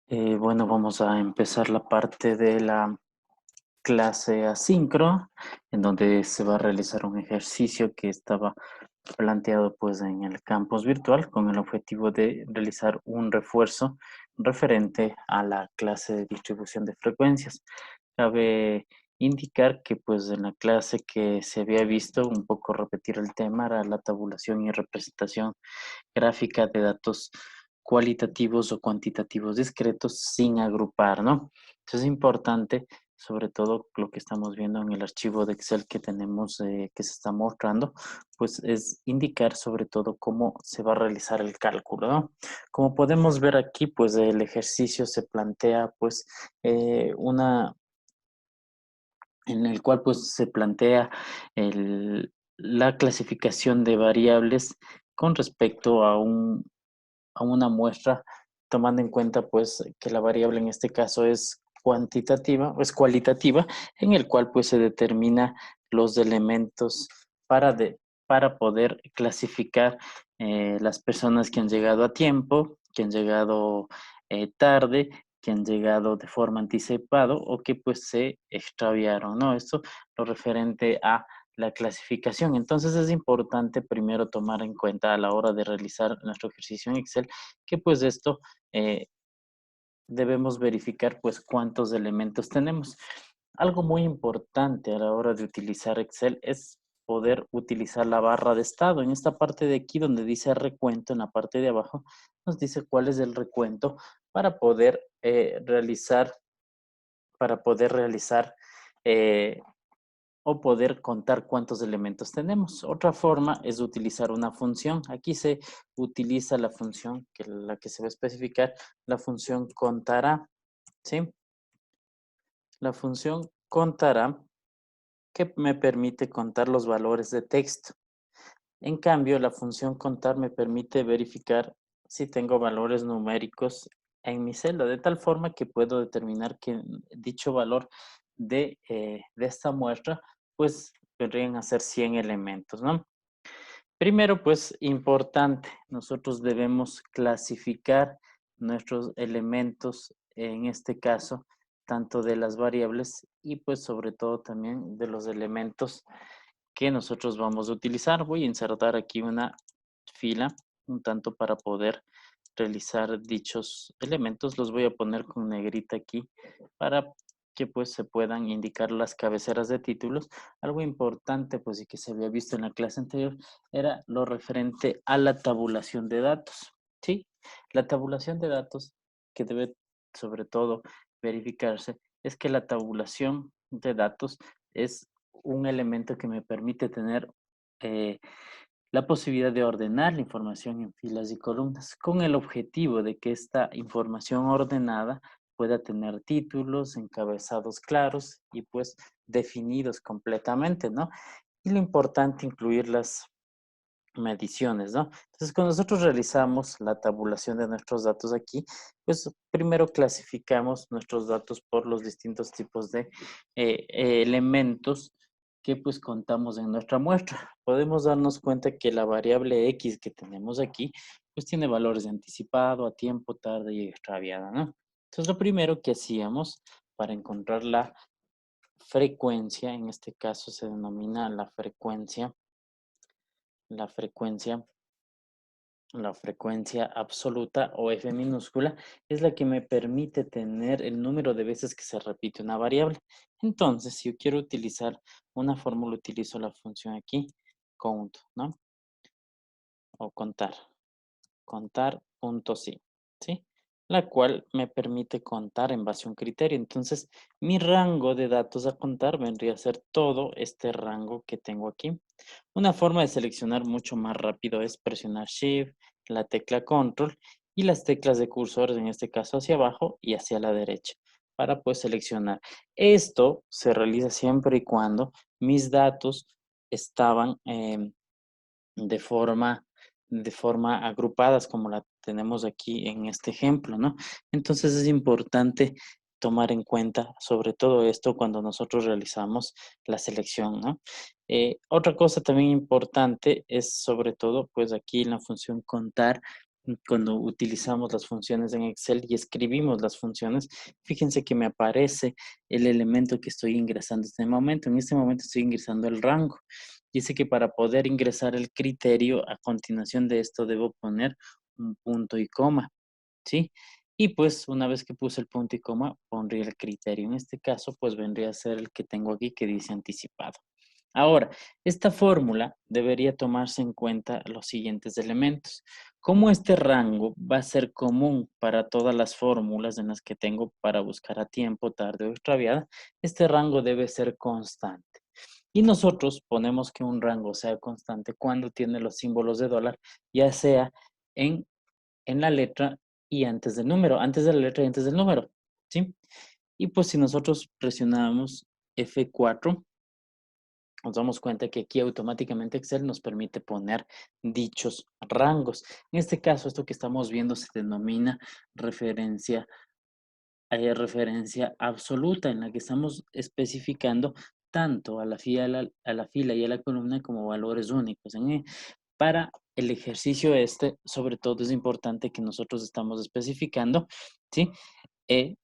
Bueno, vamos a empezar la parte de la clase asíncrona, en donde se va a realizar un ejercicio que estaba planteado pues en el campus virtual con el objetivo de realizar un refuerzo referente a la clase de distribución de frecuencias. Cabe indicar que pues en la clase que se había visto un poco repetir el tema era la tabulación y representación gráfica de datos cualitativos o cuantitativos discretos sin agrupar, ¿no? Entonces es importante, sobre todo lo que estamos viendo en el archivo de Excel que tenemos, que se está mostrando, pues es indicar sobre todo cómo se va a realizar el cálculo, ¿no? Como podemos ver aquí, pues el ejercicio se plantea, pues, en el cual pues se plantea la clasificación de variables con respecto a una muestra, tomando en cuenta pues que la variable en este caso es cuantitativa o es cualitativa, en el cual pues se determina los elementos para, para poder clasificar las personas que han llegado a tiempo, que han llegado tarde, que han llegado de forma anticipado o que pues se extraviaron, ¿no? Esto lo referente a la clasificación. Entonces es importante primero tomar en cuenta a la hora de realizar nuestro ejercicio en Excel que pues esto eh, debemos verificar pues cuántos elementos tenemos. Algo muy importante a la hora de utilizar Excel es poder utilizar la barra de estado. En esta parte de aquí donde dice recuento, en la parte de abajo, nos dice cuál es el recuento para poder realizar eh, o poder contar cuántos elementos tenemos. Otra forma es utilizar una función. Aquí se utiliza la función, que la que se va a especificar, la función contará, ¿sí? La función contará que me permite contar los valores de texto. En cambio, la función contar me permite verificar si tengo valores numéricos en mi celda, de tal forma que puedo determinar que dicho valor de esta muestra, pues vendrían a ser 100 elementos, ¿no? Primero, pues importante, nosotros debemos clasificar nuestros elementos, en este caso, tanto de las variables y pues sobre todo también de los elementos que nosotros vamos a utilizar. Voy a insertar aquí una fila, un tanto para poder realizar dichos elementos. Los voy a poner con negrita aquí para que pues se puedan indicar las cabeceras de títulos. Algo importante pues y que se había visto en la clase anterior era lo referente a la tabulación de datos, ¿sí? La tabulación de datos que debe sobre todo verificarse es que la tabulación de datos es un elemento que me permite tener eh, la posibilidad de ordenar la información en filas y columnas con el objetivo de que esta información ordenada pueda tener títulos, encabezados claros y pues definidos completamente, ¿no? Y lo importante, incluir las mediciones, ¿no? Entonces, cuando nosotros realizamos la tabulación de nuestros datos aquí, pues primero clasificamos nuestros datos por los distintos tipos de elementos que pues contamos en nuestra muestra. Podemos darnos cuenta que la variable X que tenemos aquí, pues tiene valores de anticipado, a tiempo, tarde y extraviada, ¿no? Entonces, lo primero que hacíamos para encontrar la frecuencia, en este caso se denomina la frecuencia la frecuencia absoluta o F minúscula es la que me permite tener el número de veces que se repite una variable. Entonces, si yo quiero utilizar una fórmula, utilizo la función aquí, count, ¿no? O contar, contar.sí, ¿sí? La cual me permite contar en base a un criterio. Entonces, mi rango de datos a contar vendría a ser todo este rango que tengo aquí. Una forma de seleccionar mucho más rápido es presionar Shift, la tecla Control y las teclas de cursor, en este caso hacia abajo y hacia la derecha, para pues seleccionar. Esto se realiza siempre y cuando mis datos estaban de forma, de forma agrupadas como la tenemos aquí en este ejemplo, ¿no? Entonces es importante tomar en cuenta sobre todo esto cuando nosotros realizamos la selección, ¿no? Otra cosa también importante es sobre todo, pues aquí en la función contar, cuando utilizamos las funciones en Excel y escribimos las funciones, fíjense que me aparece el elemento que estoy ingresando en este momento. En este momento estoy ingresando el rango. Dice que para poder ingresar el criterio, a continuación de esto debo poner un punto y coma, ¿sí? Y pues una vez que puse el punto y coma, pondría el criterio. En este caso, pues vendría a ser el que tengo aquí que dice anticipado. Ahora, esta fórmula debería tomarse en cuenta los siguientes elementos. Como este rango va a ser común para todas las fórmulas en las que tengo para buscar a tiempo, tarde o extraviada, este rango debe ser constante. Y nosotros ponemos que un rango sea constante cuando tiene los símbolos de dólar, ya sea en, en la letra y antes del número, antes de la letra y antes del número, ¿sí? Y pues si nosotros presionamos F4, nos damos cuenta que aquí automáticamente Excel nos permite poner dichos rangos. En este caso, esto que estamos viendo se denomina referencia, referencia absoluta, en la que estamos especificando tanto a la fila y a la columna como valores únicos. Para el ejercicio este, sobre todo es importante que nosotros estamos especificando, ¿sí? Eh,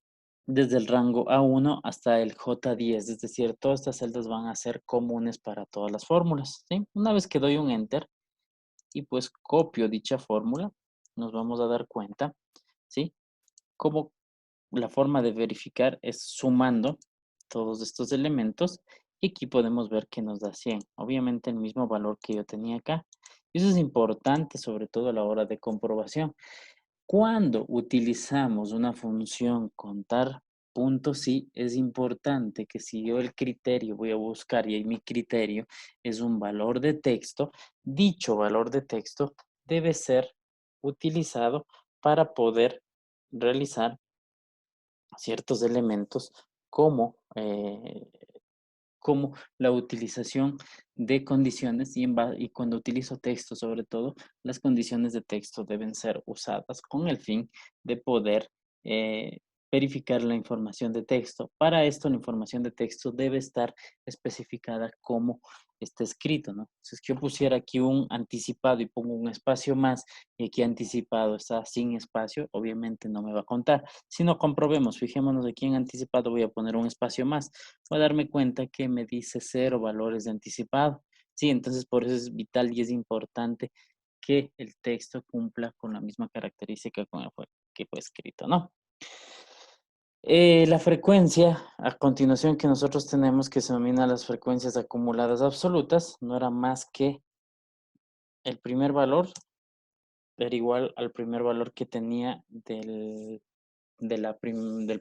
desde el rango A1 hasta el J10, es decir, todas estas celdas van a ser comunes para todas las fórmulas, ¿sí? Una vez que doy un Enter y pues copio dicha fórmula, nos vamos a dar cuenta, ¿sí? Como la forma de verificar es sumando todos estos elementos y aquí podemos ver que nos da 100, obviamente el mismo valor que yo tenía acá. Y eso es importante, sobre todo a la hora de comprobación. Cuando utilizamos una función contar puntos, sí, es importante que si yo el criterio voy a buscar y ahí mi criterio es un valor de texto, dicho valor de texto debe ser utilizado para poder realizar ciertos elementos como como la utilización de condiciones y cuando utilizo texto, sobre todo, las condiciones de texto deben ser usadas con el fin de poder eh, verificar la información de texto. Para esto, la información de texto debe estar especificada como está escrito, ¿no? Si es que yo pusiera aquí un anticipado y pongo un espacio más y aquí anticipado está sin espacio, obviamente no me va a contar. Si no, comprobemos, fijémonos aquí en anticipado, voy a poner un espacio más, voy a darme cuenta que me dice 0 valores de anticipado. Sí, entonces por eso es vital y es importante que el texto cumpla con la misma característica con que fue escrito, ¿no? La frecuencia, a continuación que nosotros tenemos, que se denomina las frecuencias acumuladas absolutas, no era más que el primer valor era igual al primer valor que tenía del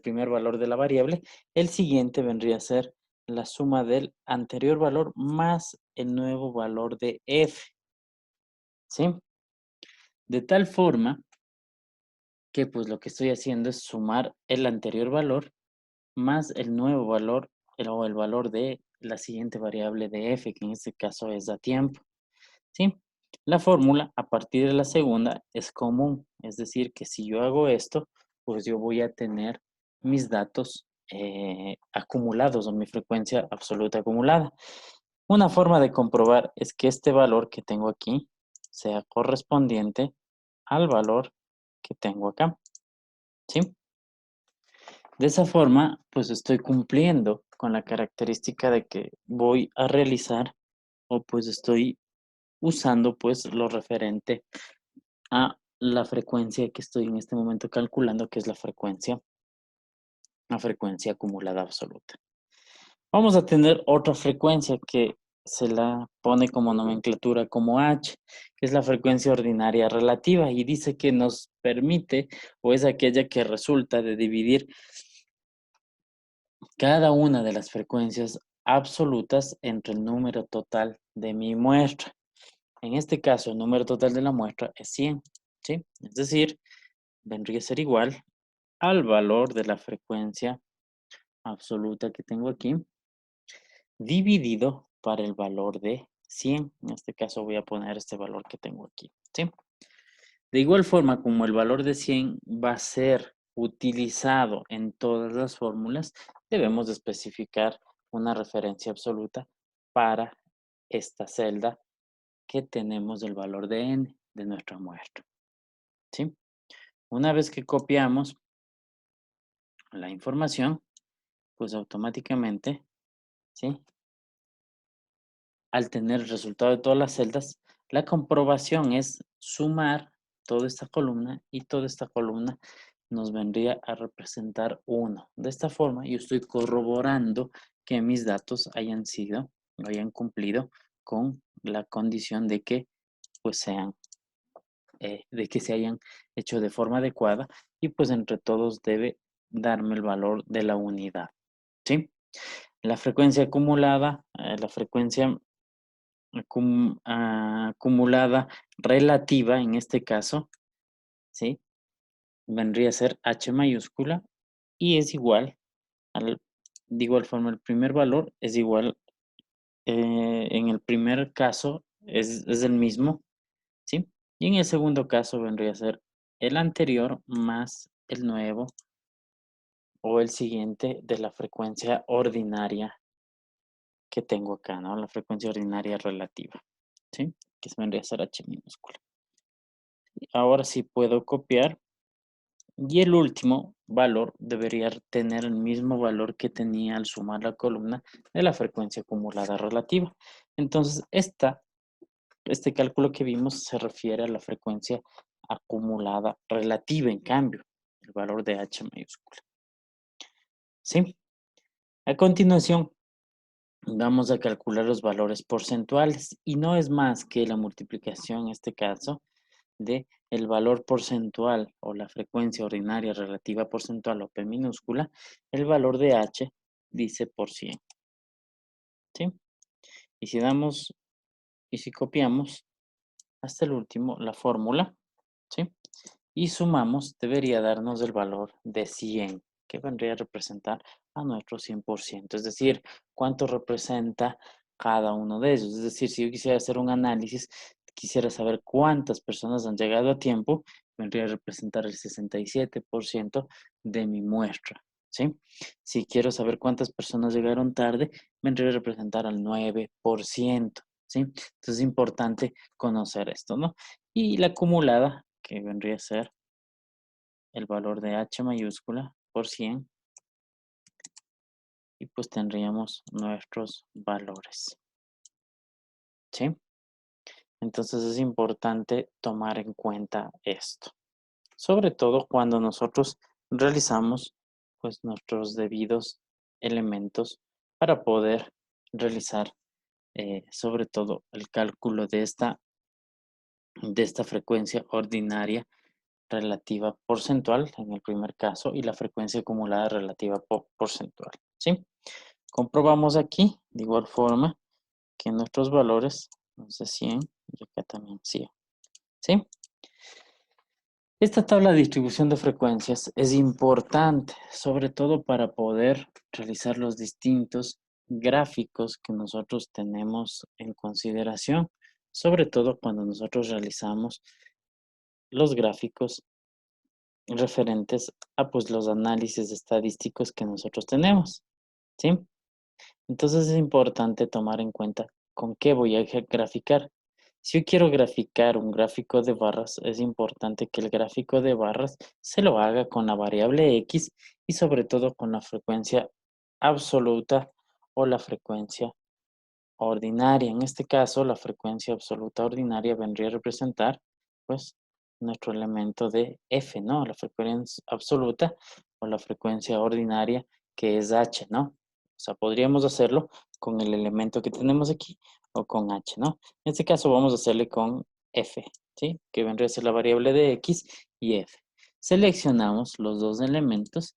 primer valor de la variable. El siguiente vendría a ser la suma del anterior valor más el nuevo valor de f, ¿sí? De tal forma que pues lo que estoy haciendo es sumar el anterior valor más el nuevo valor o el valor de la siguiente variable de f, que en este caso es a tiempo, ¿sí? La fórmula a partir de la segunda es común, es decir, que si yo hago esto, pues yo voy a tener mis datos acumulados o mi frecuencia absoluta acumulada. Una forma de comprobar es que este valor que tengo aquí sea correspondiente al valor que tengo acá, ¿sí? De esa forma, pues estoy cumpliendo con la característica de que voy a realizar o pues estoy usando pues lo referente a la frecuencia que estoy en este momento calculando, que es la frecuencia acumulada absoluta. Vamos a tener otra frecuencia que se la pone como nomenclatura como H, que es la frecuencia ordinaria relativa y dice que nos permite o es aquella que resulta de dividir cada una de las frecuencias absolutas entre el número total de mi muestra. En este caso, el número total de la muestra es 100, ¿sí? Es decir, vendría a ser igual al valor de la frecuencia absoluta que tengo aquí, dividido para el valor de 100. En este caso voy a poner este valor que tengo aquí, ¿sí? De igual forma, como el valor de 100 va a ser utilizado en todas las fórmulas, debemos de especificar una referencia absoluta para esta celda que tenemos del valor de n de nuestra muestra. ¿sí? Una vez que copiamos la información, pues automáticamente, ¿sí? Al tener el resultado de todas las celdas, la comprobación es sumar toda esta columna y toda esta columna nos vendría a representar 1. De esta forma, yo estoy corroborando que mis datos hayan sido o hayan cumplido con la condición de que pues sean de que se hayan hecho de forma adecuada y pues entre todos debe darme el valor de la unidad, ¿sí? La frecuencia acumulada, la frecuencia acumulada relativa en este caso, ¿sí? Vendría a ser H mayúscula y es igual de igual forma el primer valor es igual, en el primer caso es el mismo, ¿sí? Y en el segundo caso vendría a ser el anterior más el nuevo o el siguiente de la frecuencia ordinaria que tengo acá, ¿no? La frecuencia ordinaria relativa, ¿sí? Que vendría a ser H minúscula. Ahora sí puedo copiar y el último valor debería tener el mismo valor que tenía al sumar la columna de la frecuencia acumulada relativa. Entonces, este cálculo que vimos se refiere a la frecuencia acumulada relativa, en cambio, el valor de H mayúscula. ¿Sí? A continuación, vamos a calcular los valores porcentuales y no es más que la multiplicación, en este caso, de el valor porcentual o la frecuencia ordinaria relativa porcentual o P minúscula, el valor de H dice por 100. ¿Sí? Y si copiamos hasta el último la fórmula, ¿sí? Y sumamos, debería darnos el valor de 100, que vendría a representar a nuestro 100%. Es decir, cuánto representa cada uno de ellos. Es decir, si yo quisiera hacer un análisis, quisiera saber cuántas personas han llegado a tiempo, vendría a representar el 67% de mi muestra, ¿sí? Si quiero saber cuántas personas llegaron tarde, vendría a representar al 9%, ¿sí? Entonces es importante conocer esto, ¿no? Y la acumulada, que vendría a ser el valor de H mayúscula por 100, y pues tendríamos nuestros valores, ¿sí? Entonces es importante tomar en cuenta esto, sobre todo cuando nosotros realizamos pues nuestros debidos elementos para poder realizar sobre todo el cálculo de esta frecuencia ordinaria relativa porcentual en el primer caso y la frecuencia acumulada relativa porcentual, ¿sí? Comprobamos aquí, de igual forma, que nuestros valores, entonces 100 y acá también 100, ¿sí? Esta tabla de distribución de frecuencias es importante, sobre todo para poder realizar los distintos gráficos que nosotros tenemos en consideración, sobre todo cuando nosotros realizamos los gráficos referentes a pues los análisis estadísticos que nosotros tenemos, ¿sí? Entonces es importante tomar en cuenta con qué voy a graficar. Si yo quiero graficar un gráfico de barras, es importante que el gráfico de barras se lo haga con la variable X y sobre todo con la frecuencia absoluta o la frecuencia ordinaria. En este caso, la frecuencia absoluta ordinaria vendría a representar, pues, nuestro elemento de F, ¿no? La frecuencia absoluta o la frecuencia ordinaria, que es H, ¿no? O sea, podríamos hacerlo con el elemento que tenemos aquí o con H, ¿no? En este caso vamos a hacerle con F, ¿sí? Que vendría a ser la variable de X y F. Seleccionamos los dos elementos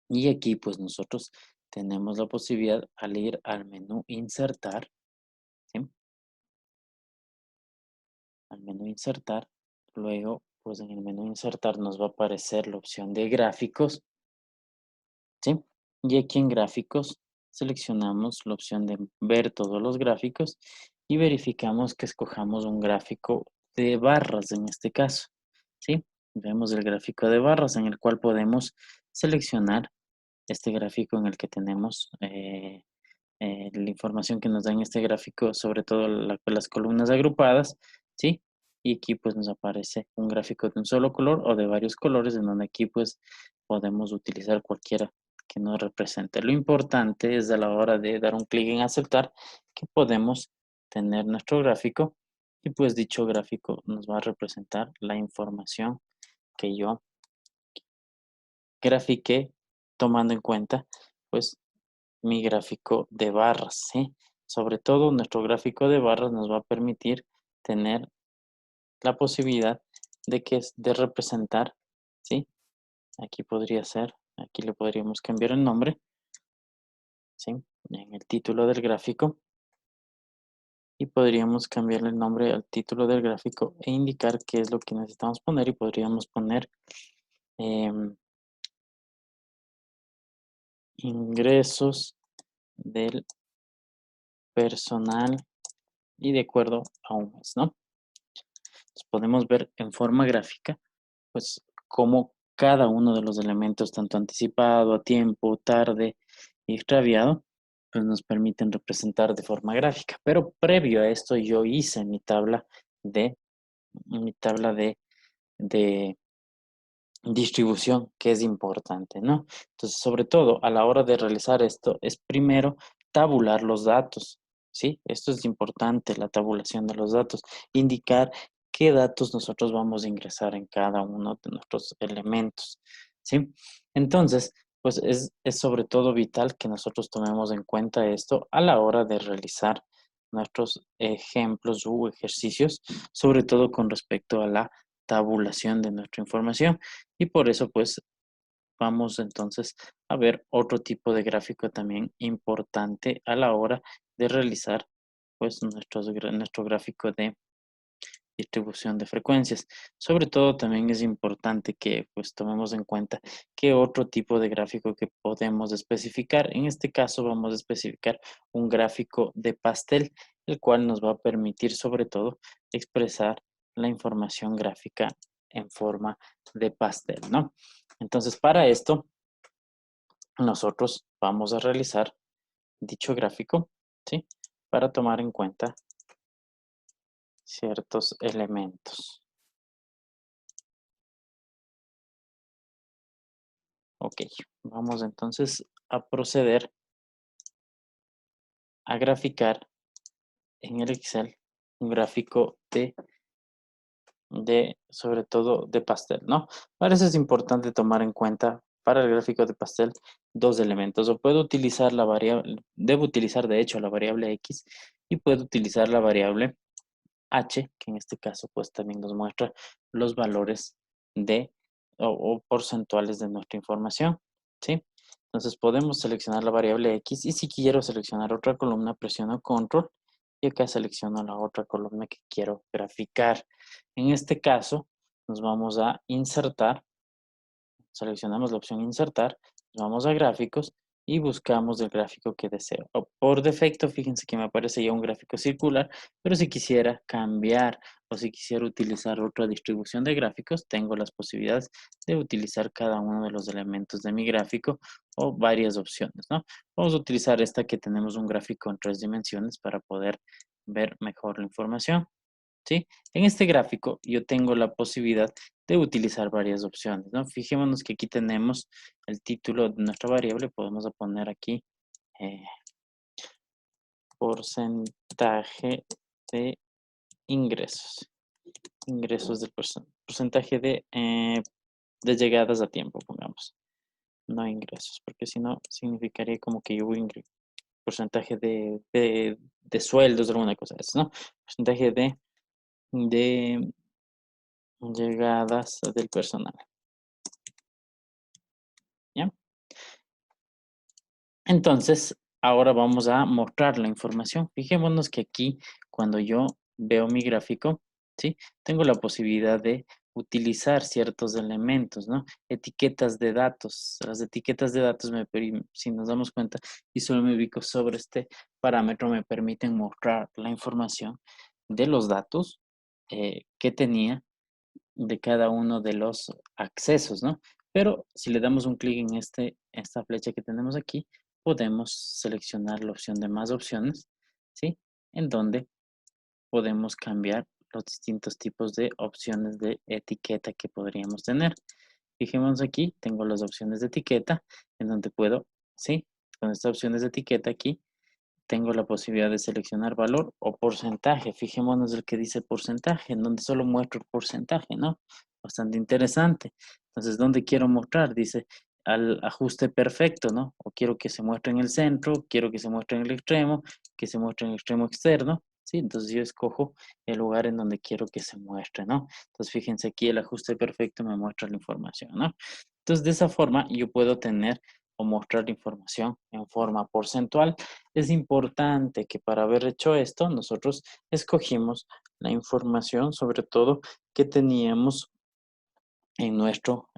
y aquí, pues, nosotros tenemos la posibilidad al ir al menú insertar, ¿sí? Al menú insertar, luego pues en el menú insertar nos va a aparecer la opción de gráficos, ¿sí? Y aquí en gráficos seleccionamos la opción de ver todos los gráficos y verificamos que escojamos un gráfico de barras en este caso, ¿sí? Vemos el gráfico de barras en el cual podemos seleccionar este gráfico en el que tenemos la información que nos da en este gráfico, sobre todo las columnas agrupadas, ¿sí? y aquí pues nos aparece un gráfico de un solo color o de varios colores, en donde aquí pues podemos utilizar cualquiera que nos represente. Lo importante es a la hora de dar un clic en aceptar que podemos tener nuestro gráfico y pues dicho gráfico nos va a representar la información que yo grafiqué tomando en cuenta pues mi gráfico de barras, ¿sí? Sobre todo nuestro gráfico de barras nos va a permitir tener la posibilidad de representar, ¿sí? Aquí podría ser, aquí le podríamos cambiar el nombre, ¿sí? En el título del gráfico y podríamos cambiarle el nombre al título del gráfico e indicar qué es lo que necesitamos poner y podríamos poner ingresos del personal y de acuerdo a un mes, ¿no? Entonces podemos ver en forma gráfica, pues, cómo cada uno de los elementos, tanto anticipado, a tiempo, tarde y extraviado, pues nos permiten representar de forma gráfica. Pero previo a esto yo hice de, mi tabla de distribución, que es importante, ¿no? Entonces, sobre todo a la hora de realizar esto, es primero tabular los datos, ¿sí? Esto es importante, la tabulación de los datos, indicar qué datos nosotros vamos a ingresar en cada uno de nuestros elementos, ¿sí? Entonces, pues es sobre todo vital que nosotros tomemos en cuenta esto a la hora de realizar nuestros ejemplos u ejercicios, sobre todo con respecto a la tabulación de nuestra información. Y por eso, pues, vamos entonces a ver otro tipo de gráfico también importante a la hora de realizar, pues, nuestro gráfico de distribución de frecuencias. Sobre todo también es importante que pues tomemos en cuenta qué otro tipo de gráfico que podemos especificar. En este caso vamos a especificar un gráfico de pastel, el cual nos va a permitir sobre todo expresar la información gráfica en forma de pastel, ¿no? Entonces para esto nosotros vamos a realizar dicho gráfico, ¿sí? Para tomar en cuenta ciertos elementos. Ok, vamos entonces a proceder a graficar en el Excel un gráfico sobre todo de pastel, ¿no? Para eso es importante tomar en cuenta para el gráfico de pastel dos elementos. O puedo utilizar la variable, debo utilizar de hecho la variable X y puedo utilizar la variable H, que en este caso pues también nos muestra los valores de o porcentuales de nuestra información, ¿sí? Entonces podemos seleccionar la variable X y si quiero seleccionar otra columna presiono control y acá selecciono la otra columna que quiero graficar. En este caso nos vamos a insertar, seleccionamos la opción insertar, nos vamos a gráficos y buscamos el gráfico que deseo. Por defecto, fíjense que me aparece ya un gráfico circular, pero si quisiera cambiar o si quisiera utilizar otra distribución de gráficos, tengo las posibilidades de utilizar cada uno de los elementos de mi gráfico o varias opciones, ¿no? Vamos a utilizar esta que tenemos un gráfico en 3 dimensiones para poder ver mejor la información. ¿Sí? En este gráfico yo tengo la posibilidad de utilizar varias opciones, ¿no? Fijémonos que aquí tenemos el título de nuestra variable, podemos poner aquí eh, porcentaje de ingresos, ingresos del porcentaje de llegadas a tiempo, pongamos, no ingresos, porque si no significaría como que yo voy porcentaje de sueldos, alguna cosa de eso, ¿no? Porcentaje de llegadas del personal. ¿Ya? Entonces, ahora vamos a mostrar la información. Fijémonos que aquí, cuando yo veo mi gráfico, ¿sí? Tengo la posibilidad de utilizar ciertos elementos, ¿no? Etiquetas de datos. Las etiquetas de datos, si nos damos cuenta, y solo me ubico sobre este parámetro, me permiten mostrar la información de los datos que tenía de cada uno de los accesos, ¿no? Pero si le damos un clic en esta flecha que tenemos aquí, podemos seleccionar la opción de más opciones, ¿sí? En donde podemos cambiar los distintos tipos de opciones de etiqueta que podríamos tener. Fijémonos aquí, tengo las opciones de etiqueta en donde puedo, ¿sí? Con estas opciones de etiqueta aquí, tengo la posibilidad de seleccionar valor o porcentaje. Fijémonos el que dice porcentaje, en donde solo muestro el porcentaje, ¿no? Bastante interesante. Entonces, ¿dónde quiero mostrar? Dice al ajuste perfecto, ¿no? O quiero que se muestre en el centro, quiero que se muestre en el extremo, que se muestre en el extremo externo, ¿sí? Entonces yo escojo el lugar en donde quiero que se muestre, ¿no? Entonces, fíjense aquí, el ajuste perfecto me muestra la información, ¿no? Entonces, de esa forma, yo puedo tener o mostrar la información en forma porcentual. Es importante que para haber hecho esto, nosotros escogimos la información, sobre todo, que teníamos en nuestro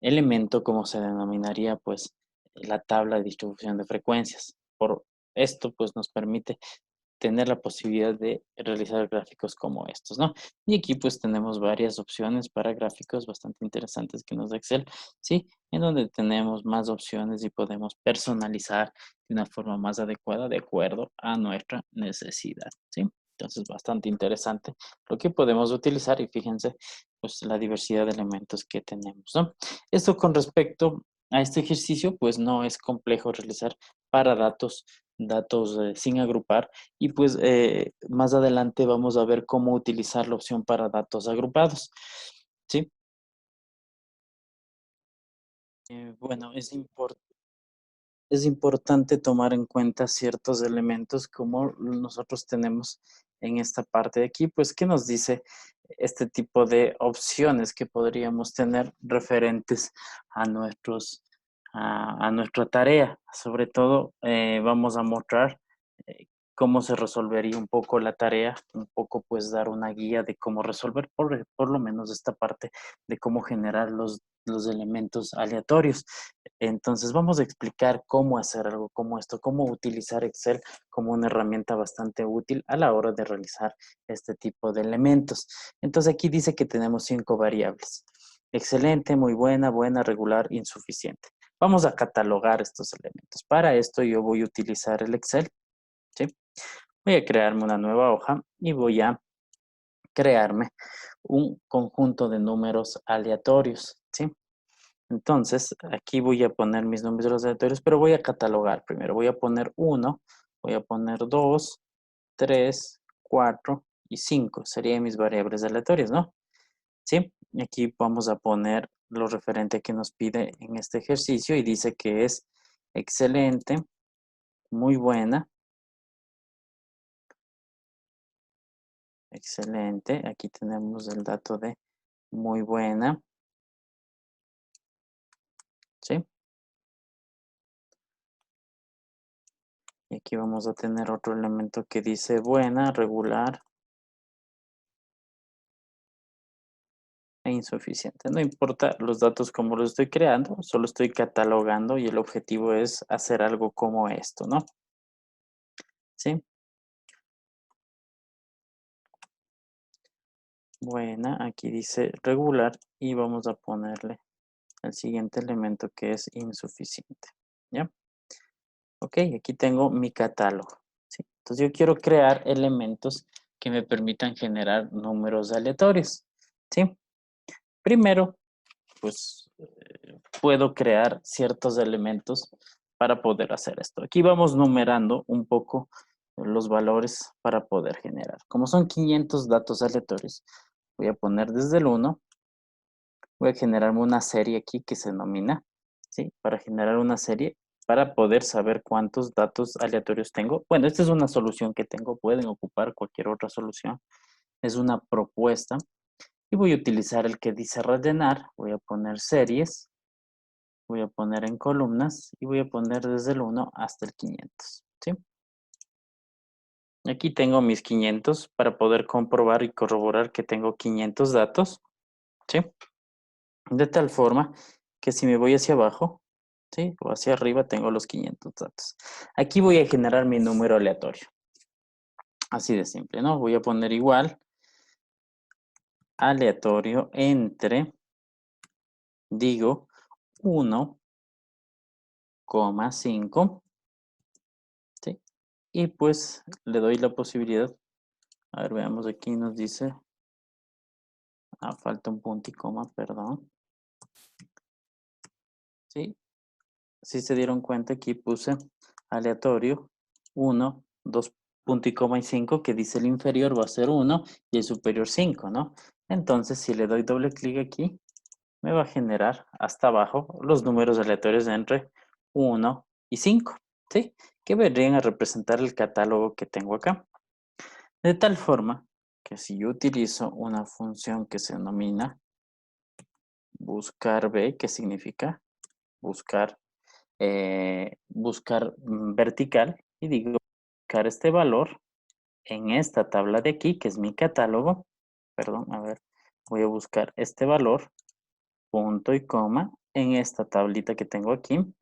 elemento, como se denominaría, pues, la tabla de distribución de frecuencias. Por esto, pues, nos permite tener la posibilidad de realizar gráficos como estos, ¿no? Y aquí pues tenemos varias opciones para gráficos bastante interesantes que nos da Excel, ¿sí? En donde tenemos más opciones y podemos personalizar de una forma más adecuada de acuerdo a nuestra necesidad, ¿sí? Entonces, bastante interesante lo que podemos utilizar y fíjense, pues la diversidad de elementos que tenemos, ¿no? Esto con respecto a este ejercicio, pues no es complejo realizar para datos sin agrupar y pues más adelante vamos a ver cómo utilizar la opción para datos agrupados, ¿sí? Bueno, es importante tomar en cuenta ciertos elementos como nosotros tenemos en esta parte de aquí, pues que nos dice este tipo de opciones que podríamos tener referentes a a nuestra tarea. Sobre todo, vamos a mostrar eh, cómo se resolvería un poco la tarea, un poco pues dar una guía de cómo resolver por lo menos esta parte de cómo generar los elementos aleatorios. Entonces vamos a explicar cómo hacer algo como esto, cómo utilizar Excel como una herramienta bastante útil a la hora de realizar este tipo de elementos. Entonces aquí dice que tenemos 5 variables. Excelente, muy buena, buena, regular, insuficiente. Vamos a catalogar estos elementos. Para esto yo voy a utilizar el Excel, ¿sí? Voy a crearme una nueva hoja y voy a crearme un conjunto de números aleatorios, ¿sí? Entonces, aquí voy a poner mis números aleatorios, pero voy a catalogar primero. Voy a poner 1, voy a poner 2, 3, 4 y 5. Serían mis variables aleatorias, ¿no? Sí. Y aquí vamos a poner lo referente que nos pide en este ejercicio y dice que es excelente, muy buena, excelente. Aquí tenemos el dato de muy buena, ¿sí? Y aquí vamos a tener otro elemento que dice buena, regular e insuficiente. No importa los datos como los estoy creando, solo estoy catalogando y el objetivo es hacer algo como esto, ¿no? ¿Sí? Buena, aquí dice regular y vamos a ponerle el siguiente elemento que es insuficiente, ¿ya? Ok, aquí tengo mi catálogo, ¿sí? Entonces yo quiero crear elementos que me permitan generar números aleatorios, ¿sí? Primero, pues puedo crear ciertos elementos para poder hacer esto. Aquí vamos numerando un poco los valores para poder generar. Como son 500 datos aleatorios, voy a poner desde el 1, voy a generarme una serie aquí que se denomina, ¿sí? Para generar una serie, para poder saber cuántos datos aleatorios tengo. Bueno, esta es una solución que tengo, pueden ocupar cualquier otra solución. Es una propuesta y voy a utilizar el que dice rellenar, voy a poner series, voy a poner en columnas y voy a poner desde el 1 hasta el 500, ¿sí? Aquí tengo mis 500 para poder comprobar y corroborar que tengo 500 datos, ¿sí? De tal forma que si me voy hacia abajo, ¿sí? O hacia arriba tengo los 500 datos. Aquí voy a generar mi número aleatorio. Así de simple, ¿no? Voy a poner igual aleatorio entre, digo, 1,5, ¿sí? Y pues le doy la posibilidad A ver, veamos aquí, nos dice, falta un punto y coma, perdón. Sí, si se dieron cuenta, aquí puse aleatorio 1, 2 punto y coma y 5, que dice el inferior va a ser 1 y el superior 5, ¿no? Entonces, si le doy doble clic aquí, me va a generar hasta abajo los números aleatorios entre 1 y 5, ¿sí? Que vendrían a representar el catálogo que tengo acá. De tal forma que si yo utilizo una función que se denomina buscar B, que significa buscar, vertical, y digo buscar este valor en esta tabla de aquí, que es mi catálogo, perdón, a ver, voy a buscar este valor, punto y coma, en esta tablita que tengo aquí,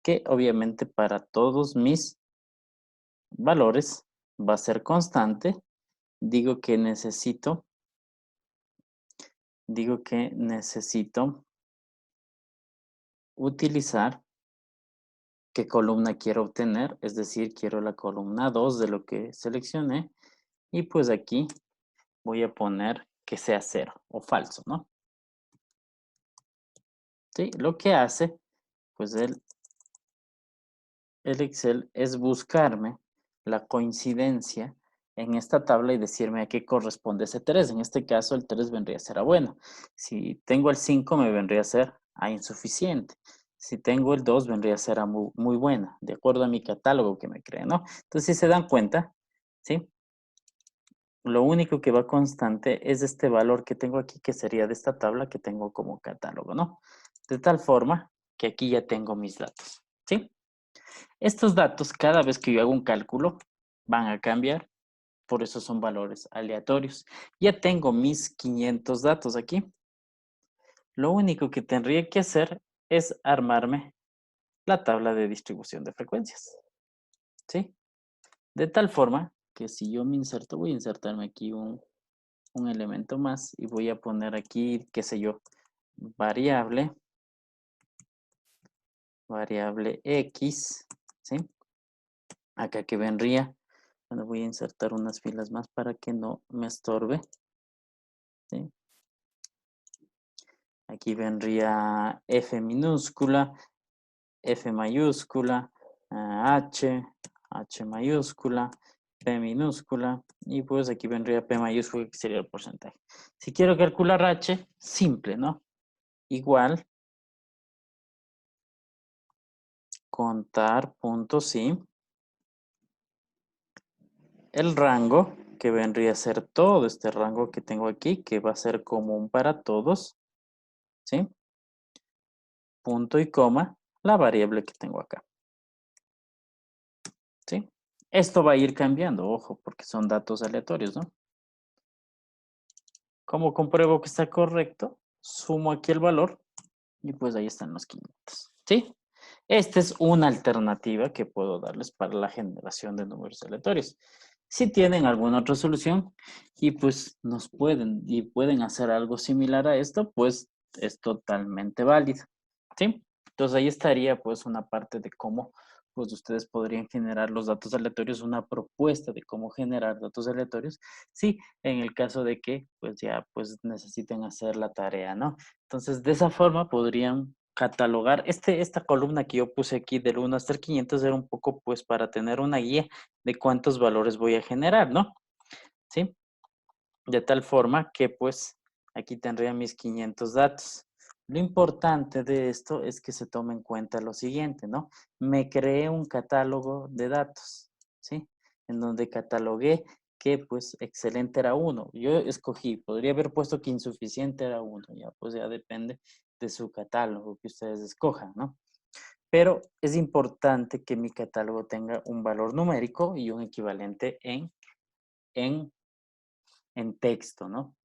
que obviamente para todos mis valores va a ser constante. Digo que necesito utilizar qué columna quiero obtener, es decir, quiero la columna 2 de lo que seleccioné, y pues aquí voy a poner que sea 0 o falso, ¿no? ¿Sí? Lo que hace, pues el Excel es buscarme la coincidencia en esta tabla y decirme a qué corresponde ese 3. En este caso, el 3 vendría a ser A bueno. Si tengo el 5, me vendría a ser A insuficiente. Si tengo el 2, vendría a ser A muy, muy buena, de acuerdo a mi catálogo que me cree, ¿no? Entonces, si se dan cuenta, ¿sí? Lo único que va constante es este valor que tengo aquí, que sería de esta tabla que tengo como catálogo, ¿no? De tal forma que aquí ya tengo mis datos, ¿sí? Estos datos, cada vez que yo hago un cálculo, van a cambiar, por eso son valores aleatorios. Ya tengo mis 500 datos aquí. Lo único que tendría que hacer es armarme la tabla de distribución de frecuencias, ¿sí? De tal forma que si yo me inserto, voy a insertarme aquí un elemento más y voy a poner aquí, qué sé yo, variable X, ¿sí? Acá que vendría, bueno, voy a insertar unas filas más para que no me estorbe, ¿sí? Aquí vendría F minúscula, F mayúscula, H mayúscula, P minúscula, y pues aquí vendría P mayúscula, que sería el porcentaje. Si quiero calcular H, simple, ¿no? Igual, contar puntos, sí. El rango, que vendría a ser todo este rango que tengo aquí, que va a ser común para todos, ¿sí? Punto y coma, la variable que tengo acá, ¿sí? Esto va a ir cambiando, ojo, porque son datos aleatorios, ¿no? ¿Cómo compruebo que está correcto? Sumo aquí el valor y pues ahí están los 500, ¿sí? Esta es una alternativa que puedo darles para la generación de números aleatorios. Si tienen alguna otra solución y pues pueden hacer algo similar a esto, pues es totalmente válido, ¿sí? Entonces ahí estaría pues una parte de cómo pues ustedes podrían generar los datos aleatorios, una propuesta de cómo generar datos aleatorios, sí, en el caso de que pues ya pues necesiten hacer la tarea, ¿no? Entonces de esa forma podrían catalogar, esta columna que yo puse aquí del 1 hasta el 500 era un poco pues para tener una guía de cuántos valores voy a generar, ¿no? ¿Sí? De tal forma que pues aquí tendría mis 500 datos. Lo importante de esto es que se tome en cuenta lo siguiente, ¿no? Me creé un catálogo de datos, ¿sí? En donde catalogué que pues excelente era 1. Yo escogí, podría haber puesto que insuficiente era 1, ya pues ya depende de su catálogo que ustedes escojan, ¿no? Pero es importante que mi catálogo tenga un valor numérico y un equivalente en, en texto, ¿no?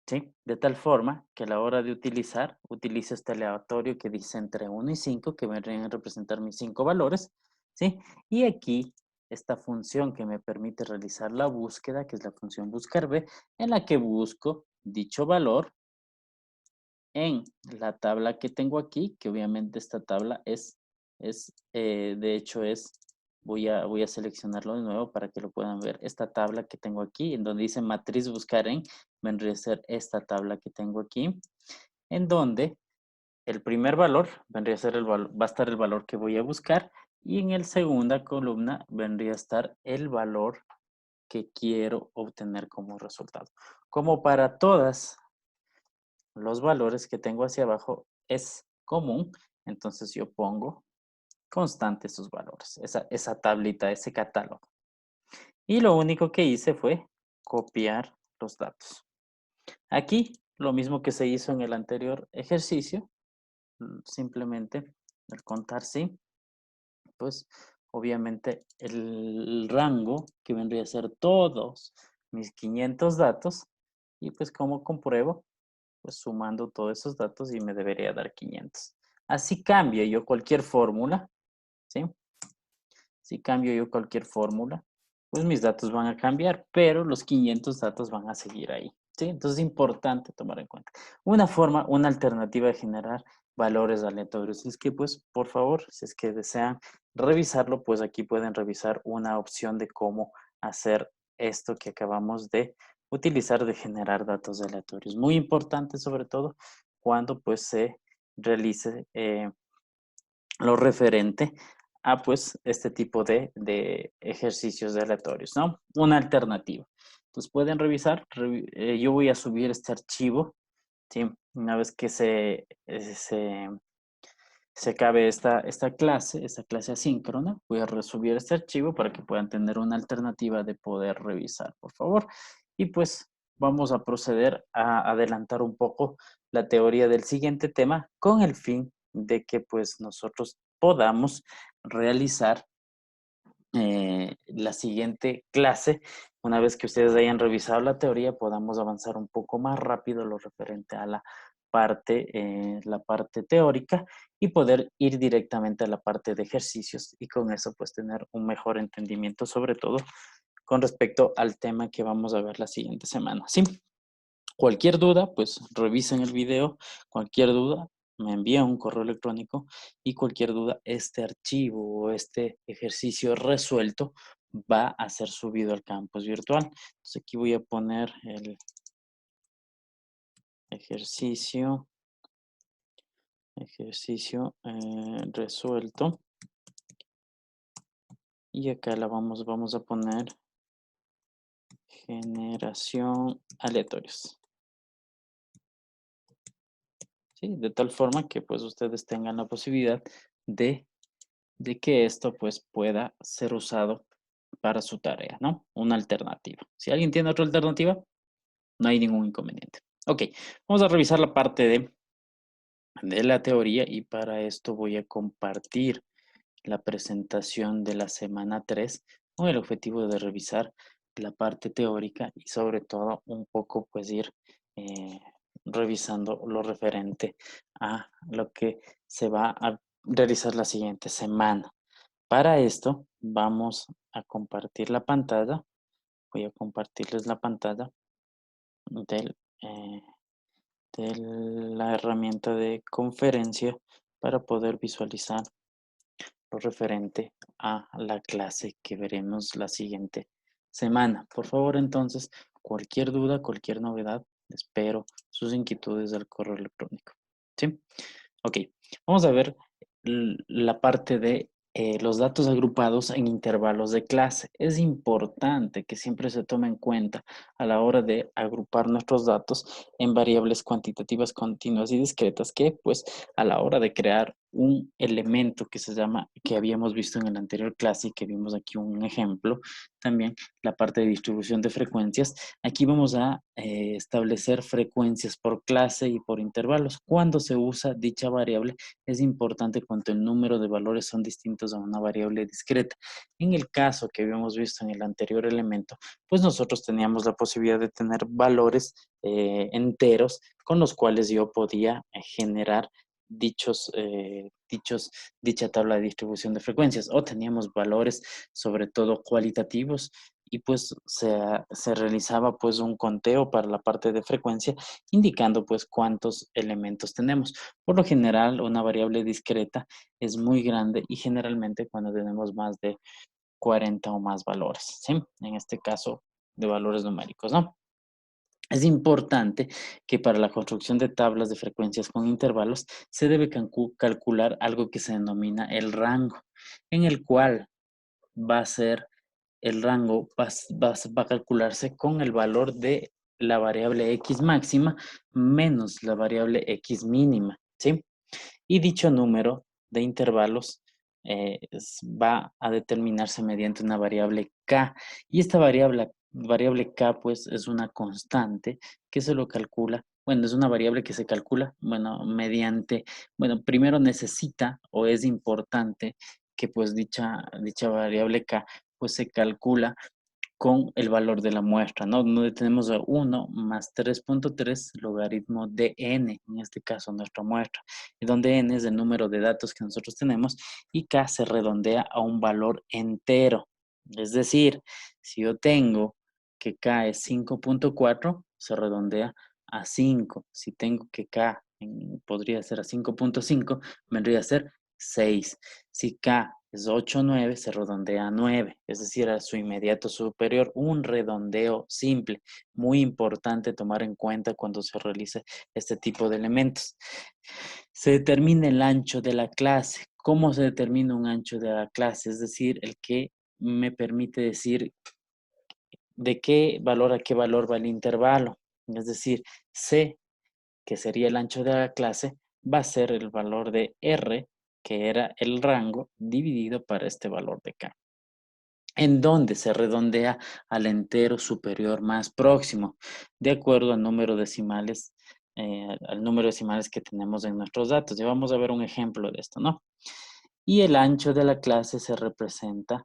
¿Sí? De tal forma que a la hora de utilizar, utilizo este aleatorio que dice entre 1 y 5, que vendrían a representar mis 5 valores, ¿sí? Y aquí, esta función que me permite realizar la búsqueda, que es la función buscar-b, en la que busco dicho valor en la tabla que tengo aquí, que obviamente esta tabla de hecho es voy a seleccionarlo de nuevo para que lo puedan ver. Esta tabla que tengo aquí, en donde dice matriz buscar en, vendría a ser esta tabla que tengo aquí, en donde el primer valor vendría a ser va a estar el valor que voy a buscar y en la segunda columna vendría a estar el valor que quiero obtener como resultado. Como para todas los valores que tengo hacia abajo es común, entonces yo pongo constante sus valores, esa tablita, ese catálogo. Y lo único que hice fue copiar los datos. Aquí, lo mismo que se hizo en el anterior ejercicio, simplemente al contar sí, pues obviamente el rango que vendría a ser todos mis 500 datos y pues como compruebo, pues sumando todos esos datos y me debería dar 500. Así cambio yo cualquier fórmula, ¿sí? Si cambio yo cualquier fórmula, pues mis datos van a cambiar, pero los 500 datos van a seguir ahí, ¿sí? Entonces es importante tomar en cuenta. Una forma, una alternativa de generar valores aleatorios es que, pues, por favor, si es que desean revisarlo, pues aquí pueden revisar una opción de cómo hacer esto que acabamos de utilizar de generar datos aleatorios. Muy importante, sobre todo, cuando pues se realice lo referente a pues este tipo de ejercicios aleatorios, ¿no? Una alternativa. Entonces pueden revisar, yo voy a subir este archivo, ¿sí? Una vez que se acabe esta clase asíncrona, voy a resubir este archivo para que puedan tener una alternativa de poder revisar, por favor. Y pues vamos a proceder a adelantar un poco la teoría del siguiente tema con el fin de que pues nosotros podamos realizar la siguiente clase. Una vez que ustedes hayan revisado la teoría, podamos avanzar un poco más rápido lo referente a la parte teórica y poder ir directamente a la parte de ejercicios y con eso pues tener un mejor entendimiento, sobre todo con respecto al tema que vamos a ver la siguiente semana. ¿Sí? Cualquier duda, pues revisen el video. Cualquier duda, me envían un correo electrónico y cualquier duda, este archivo o este ejercicio resuelto va a ser subido al campus virtual. Entonces aquí voy a poner el ejercicio resuelto y acá vamos a poner generación aleatorios. ¿Sí? De tal forma que pues ustedes tengan la posibilidad de que esto pues pueda ser usado para su tarea, ¿no? Una alternativa. Si alguien tiene otra alternativa, no hay ningún inconveniente. Ok, vamos a revisar la parte de la teoría y para esto voy a compartir la presentación de la semana 3 con el objetivo de revisar la parte teórica y sobre todo un poco pues ir eh, revisando lo referente a lo que se va a realizar la siguiente semana. Para esto vamos a compartir la pantalla. Voy a compartirles la pantalla del, eh, de la herramienta de conferencia para poder visualizar lo referente a la clase que veremos la siguiente semana. Por favor, entonces, cualquier duda, cualquier novedad, espero sus inquietudes del correo electrónico. ¿Sí? Ok, vamos a ver la parte de los datos agrupados en intervalos de clase. Es importante que siempre se tome en cuenta a la hora de agrupar nuestros datos en variables cuantitativas continuas y discretas que pues a la hora de crear un elemento que se llama, que habíamos visto en la anterior clase y que vimos aquí un ejemplo, también la parte de distribución de frecuencias. Aquí vamos a establecer frecuencias por clase y por intervalos. Cuando se usa dicha variable es importante cuando el número de valores son distintos a una variable discreta. En el caso que habíamos visto en el anterior elemento, pues nosotros teníamos la posibilidad de tener valores enteros con los cuales yo podía generar dicha tabla de distribución de frecuencias o teníamos valores sobre todo cualitativos y pues se realizaba pues un conteo para la parte de frecuencia indicando pues cuántos elementos tenemos. Por lo general, una variable discreta es muy grande y generalmente cuando tenemos más de 40 o más valores, ¿sí? En este caso, de valores numéricos, ¿no? Es importante que para la construcción de tablas de frecuencias con intervalos se debe calcular algo que se denomina el rango, en el cual va a ser el rango, va a calcularse con el valor de la variable x máxima menos la variable x mínima, ¿sí? Y dicho número de intervalos va a determinarse mediante una variable k. Y esta variable k, pues, es una constante que se lo calcula. Bueno, es una variable que se calcula, bueno, bueno, primero necesita o es importante que pues dicha variable k, pues se calcula con el valor de la muestra, ¿no? Donde tenemos a 1 más 3.3 logaritmo de n, en este caso nuestra muestra, y donde n es el número de datos que nosotros tenemos y k se redondea a un valor entero. Es decir, si yo tengo que k es 5.4, se redondea a 5. Si tengo que k podría ser a 5.5, vendría a ser 6. Si k es 8, 9, se redondea a 9, es decir, a su inmediato superior, un redondeo simple, muy importante tomar en cuenta cuando se realice este tipo de elementos. Se determina el ancho de la clase. ¿Cómo se determina un ancho de la clase? Es decir, el que me permite decir de qué valor a qué valor va el intervalo. Es decir, C, que sería el ancho de la clase, va a ser el valor de R, que era el rango, dividido para este valor de K, en donde se redondea al entero superior más próximo, de acuerdo al número decimales que tenemos en nuestros datos. Y vamos a ver un ejemplo de esto, ¿no? Y el ancho de la clase se representa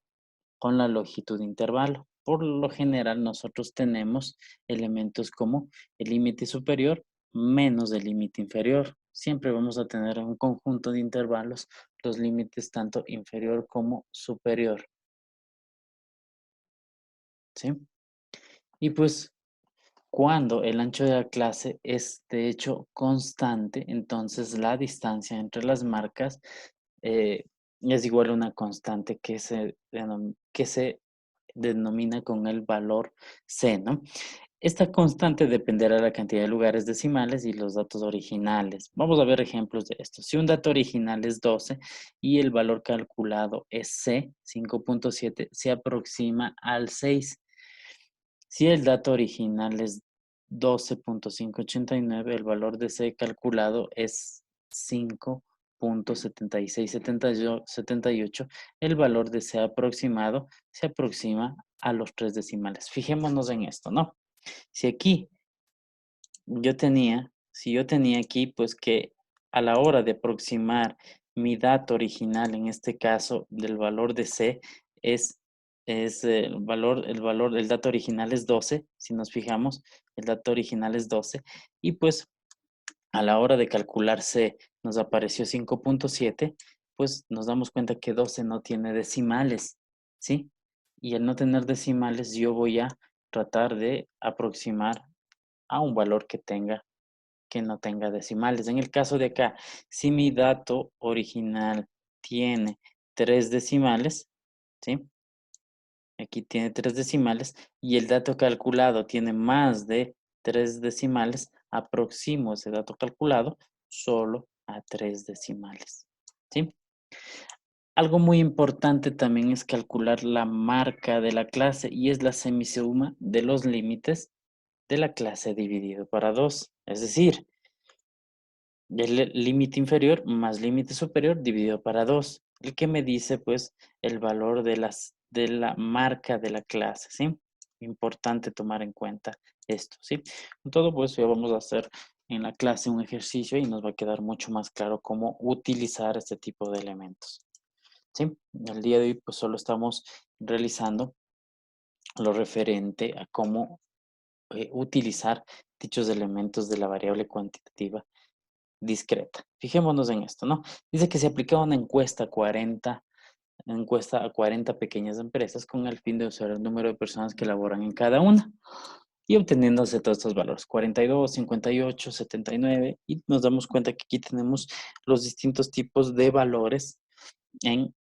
con la longitud de intervalo. Por lo general, nosotros tenemos elementos como el límite superior menos el límite inferior. Siempre vamos a tener un conjunto de intervalos los límites tanto inferior como superior, ¿sí? Y pues cuando el ancho de la clase es de hecho constante, entonces la distancia entre las marcas eh, es igual a una constante que se denomina con el valor C, ¿no? Esta constante dependerá de la cantidad de lugares decimales y los datos originales. Vamos a ver ejemplos de esto. Si un dato original es 12 y el valor calculado es C, 5.7, se aproxima al 6. Si el dato original es 12.589, el valor de C calculado es 5.7678. El valor de C aproximado se aproxima a los 3 decimales. Fijémonos en esto, ¿no? Si aquí si yo tenía aquí, pues que a la hora de aproximar mi dato original, en este caso del valor de C, es el dato original es 12, si nos fijamos, el dato original es 12, y pues a la hora de calcular C nos apareció 5.7, pues nos damos cuenta que 12 no tiene decimales, ¿sí? Y al no tener decimales, yo voy a tratar de aproximar a un valor que no tenga decimales. En el caso de acá, si mi dato original tiene 3 decimales, ¿sí? Aquí tiene 3 decimales y el dato calculado tiene más de 3 decimales, aproximo ese dato calculado solo a 3 decimales, ¿sí? Algo muy importante también es calcular la marca de la clase y es la semisuma de los límites de la clase dividido para 2. Es decir, el límite inferior más límite superior dividido para 2, el que me dice pues el valor de la marca de la clase, ¿sí? Importante tomar en cuenta esto, ¿sí? Con todo pues ya vamos a hacer en la clase un ejercicio y nos va a quedar mucho más claro cómo utilizar este tipo de elementos, ¿sí? El día de hoy pues solo estamos realizando lo referente a cómo utilizar dichos elementos de la variable cuantitativa discreta. Fijémonos en esto, ¿no? Dice que se aplicaba una encuesta a 40 encuesta a 40 pequeñas empresas con el fin de usar el número de personas que laboran en cada una y obteniéndose todos estos valores, 42, 58, 79, y nos damos cuenta que aquí tenemos los distintos tipos de valores en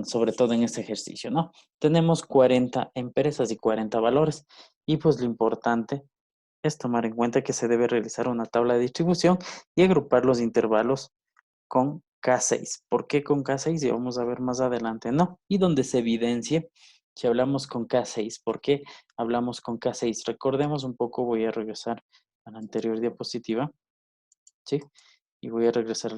sobre todo en este ejercicio, ¿no? Tenemos 40 empresas y 40 valores, y pues lo importante es tomar en cuenta que se debe realizar una tabla de distribución y agrupar los intervalos con K6. ¿Por qué con K6? Y vamos a ver más adelante, ¿no? Y donde se evidencie si hablamos con K6. ¿Por qué hablamos con K6? Recordemos un poco, voy a regresar a la anterior diapositiva, ¿sí? Y voy a regresar a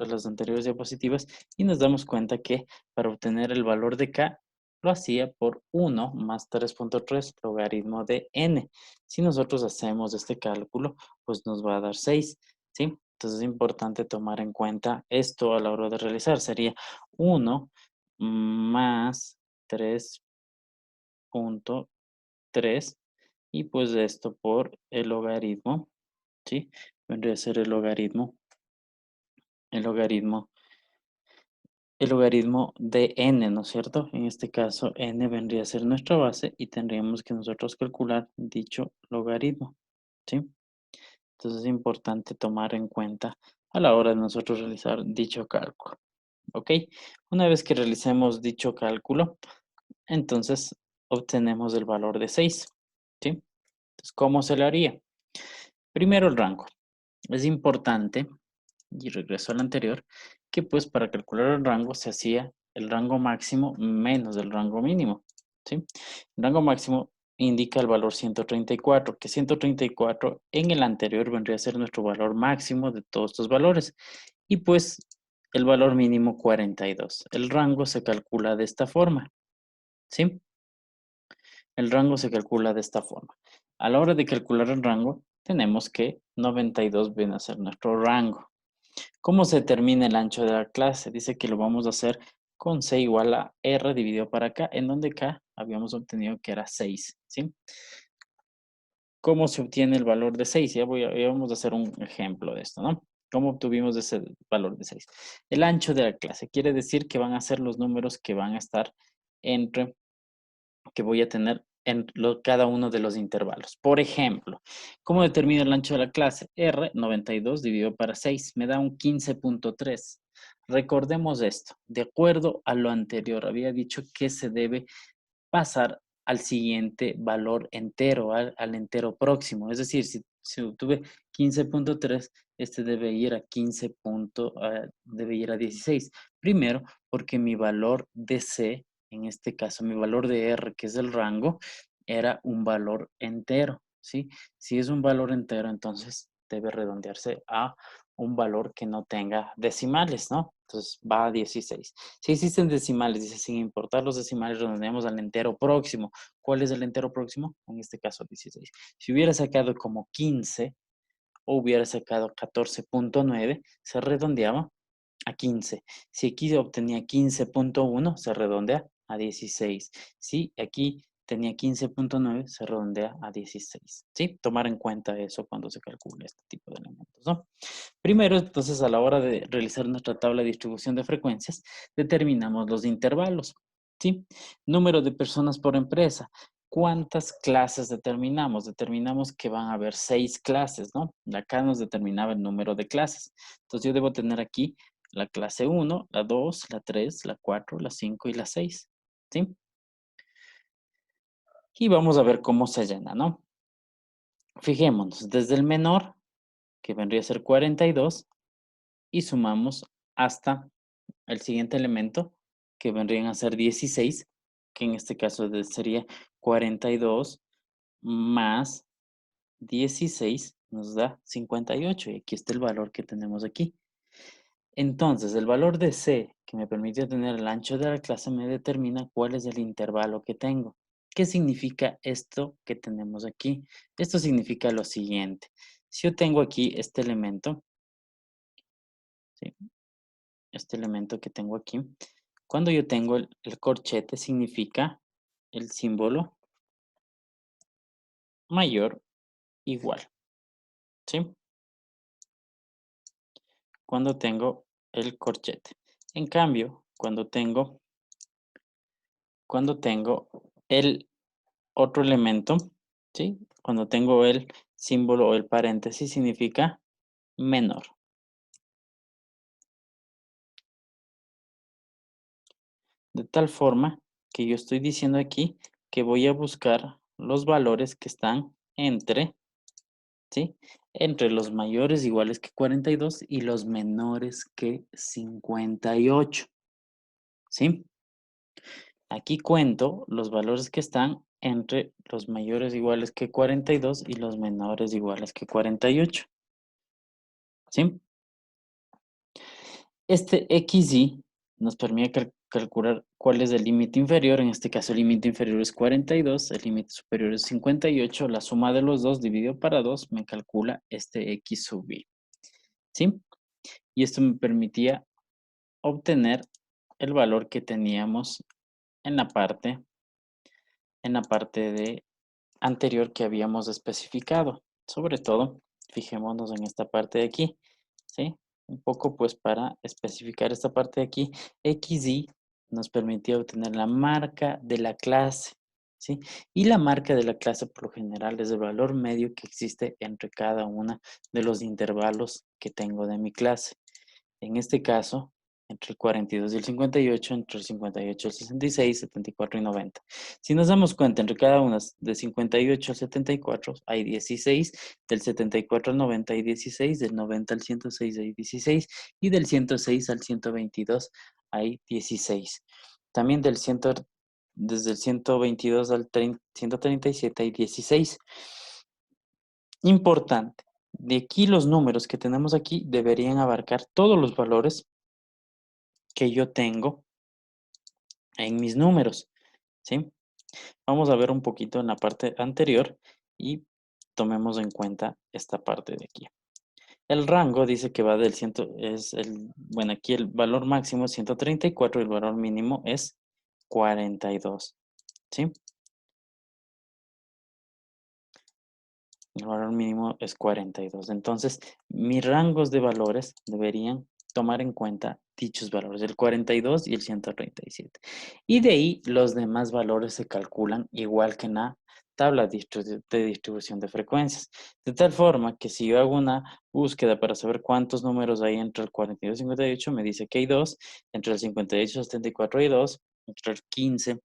las anteriores diapositivas y nos damos cuenta que para obtener el valor de K lo hacía por 1 más 3.3 logaritmo de n. Si nosotros hacemos este cálculo, pues nos va a dar 6, ¿sí? Entonces es importante tomar en cuenta esto a la hora de realizar. Sería 1 más 3.3 y pues esto por el logaritmo, ¿sí? Vendría a ser el logaritmo el logaritmo de n, ¿no es cierto? En este caso, n vendría a ser nuestra base y tendríamos que nosotros calcular dicho logaritmo, ¿sí? Entonces es importante tomar en cuenta a la hora de nosotros realizar dicho cálculo, ¿ok? Una vez que realicemos dicho cálculo, entonces obtenemos el valor de 6, ¿sí? Entonces, ¿cómo se lo haría? Primero el rango. Es importante, y regreso al anterior, que pues para calcular el rango se hacía el rango máximo menos el rango mínimo, ¿sí? El rango máximo indica el valor 134, que 134 en el anterior vendría a ser nuestro valor máximo de todos estos valores, y pues el valor mínimo 42. El rango se calcula de esta forma, ¿sí? El rango se calcula de esta forma. A la hora de calcular el rango, tenemos que 92 viene a ser nuestro rango. ¿Cómo se determina el ancho de la clase? Dice que lo vamos a hacer con C igual a R dividido para K, en donde K habíamos obtenido que era 6, ¿sí? ¿Cómo se obtiene el valor de 6? Ya vamos a hacer un ejemplo de esto, ¿no? ¿Cómo obtuvimos ese valor de 6? El ancho de la clase quiere decir que van a ser los números que van a estar entre, que voy a tener en cada uno de los intervalos. Por ejemplo, ¿cómo determino el ancho de la clase? R, 92 dividido para 6, me da un 15.3. Recordemos esto, de acuerdo a lo anterior, había dicho que se debe pasar al siguiente valor entero, al entero próximo. Es decir, si obtuve 15.3, este debe ir a debe ir a 16. Primero, porque mi valor de C, en este caso, mi valor de R, que es el rango, era un valor entero, ¿sí? Si es un valor entero, entonces debe redondearse a un valor que no tenga decimales, ¿no? Entonces va a 16. Si existen decimales, dice, sin importar los decimales, redondeamos al entero próximo. ¿Cuál es el entero próximo? En este caso, 16. Si hubiera sacado como 15 o hubiera sacado 14.9, se redondeaba a 15. Si aquí obtenía 15.1, se redondea a 16. Si aquí tenía 15.9, se redondea a 16. ¿Sí? Tomar en cuenta eso cuando se calcula este tipo de elementos, ¿no? Primero, entonces, a la hora de realizar nuestra tabla de distribución de frecuencias, determinamos los intervalos, ¿sí? Número de personas por empresa. ¿Cuántas clases determinamos? Determinamos que van a haber 6 clases, ¿no? Acá nos determinaba el número de clases. Entonces, yo debo tener aquí la clase 1, la 2, la 3, la 4, la 5 y la 6, ¿sí? Y vamos a ver cómo se llena, ¿no? Fijémonos, desde el menor, que vendría a ser 42, y sumamos hasta el siguiente elemento, que vendrían a ser 16, que en este caso sería 42 más 16 nos da 58, y aquí está el valor que tenemos aquí. Entonces, el valor de C, que me permite tener el ancho de la clase, me determina cuál es el intervalo que tengo. ¿Qué significa esto que tenemos aquí? Esto significa lo siguiente. Si yo tengo aquí este elemento, ¿sí? Este elemento que tengo aquí, cuando yo tengo el corchete significa el símbolo mayor igual, ¿sí? Cuando tengo el corchete. En cambio, cuando tengo el otro elemento, ¿sí? Cuando tengo el símbolo o el paréntesis significa menor. De tal forma que yo estoy diciendo aquí que voy a buscar los valores que están entre, ¿sí? Entre los mayores iguales que 42 y los menores que 58, ¿sí? Aquí cuento los valores que están entre los mayores iguales que 42 y los menores iguales que 48, ¿sí? Este XY nos permite calcular cuál es el límite inferior. En este caso, el límite inferior es 42, el límite superior es 58. La suma de los dos dividido para 2 me calcula este X sub Y, ¿sí? Y esto me permitía obtener el valor que teníamos en la parte de anterior que habíamos especificado. Sobre todo, fijémonos en esta parte de aquí, ¿sí? Un poco pues para especificar esta parte de aquí, XY nos permitía obtener la marca de la clase, ¿sí? Y la marca de la clase por lo general es el valor medio que existe entre cada uno de los intervalos que tengo de mi clase. En este caso, entre el 42 y el 58, entre el 58 y el 66, 74 y 90. Si nos damos cuenta, entre cada una de 58 al 74 hay 16, del 74 al 90 hay 16, del 90 al 106 hay 16 y del 106 al 122 hay 16. También desde el 122 al 137 hay 16. Importante, de aquí los números que tenemos aquí deberían abarcar todos los valores que yo tengo en mis números, ¿sí? Vamos a ver un poquito en la parte anterior y tomemos en cuenta esta parte de aquí. El rango dice que va del 100, bueno, aquí el valor máximo es 134 y el valor mínimo es 42, ¿sí? El valor mínimo es 42. Entonces, mis rangos de valores deberían tomar en cuenta dichos valores, el 42 y el 137. Y de ahí los demás valores se calculan igual que en la tabla de distribución de frecuencias. De tal forma que si yo hago una búsqueda para saber cuántos números hay entre el 42 y 58, me dice que hay 2, entre el 58 y 74 hay 2, entre el 15